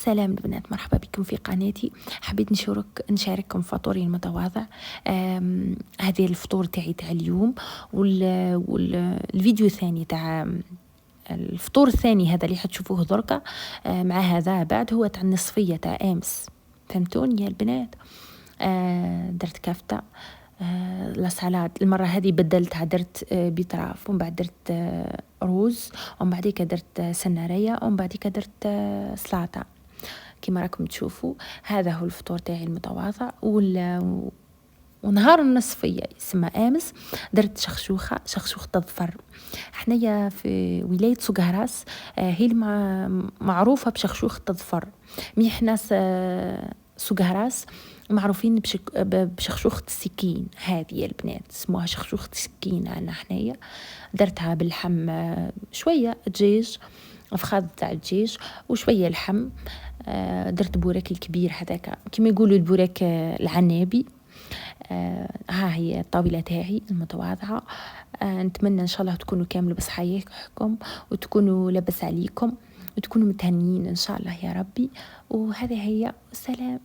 سلام البنات، مرحبا بكم في قناتي. حبيت نشارككم فطوري المتواضع. هذه الفطور تاع اليوم، والفيديو الثاني تاع الفطور الثاني هذا اللي حتشوفوه دركا مع هذا بعد هو تاع النصفية تاع امس. فهمتوني يا البنات؟ درت كفتة، لا سالاد. المرة هذه بدلتها، درت بيتراف، ومن بعد درت روز، ومن بعديك درت سنارية، ومن بعديك درت سلطة كما راكم تشوفوا. هذا هو الفطور تاعي المتواضع. ونهار النصفية يسمى امس درت شخشوخة الظفر. حنايا في ولاية سقهراس هي معروفة بشخشوخة الظفر. مي حنا سقهراس معروفين بشخشوخة السكين. هذه يا البنات اسموها شخشوخة السكين عنا حنايا. درتها باللحم، شوية دجاج، فخاد تاع الدجاج وشوية لحم. درت بوراك الكبير هذاك كما يقولوا البوراك العنابي. ها هي الطاولة تاعي المتواضعة. نتمنى ان شاء الله تكونوا كامل بصحيحكم، وتكونوا لاباس عليكم، وتكونوا متهنيين ان شاء الله يا ربي. وهذه هي. سلام.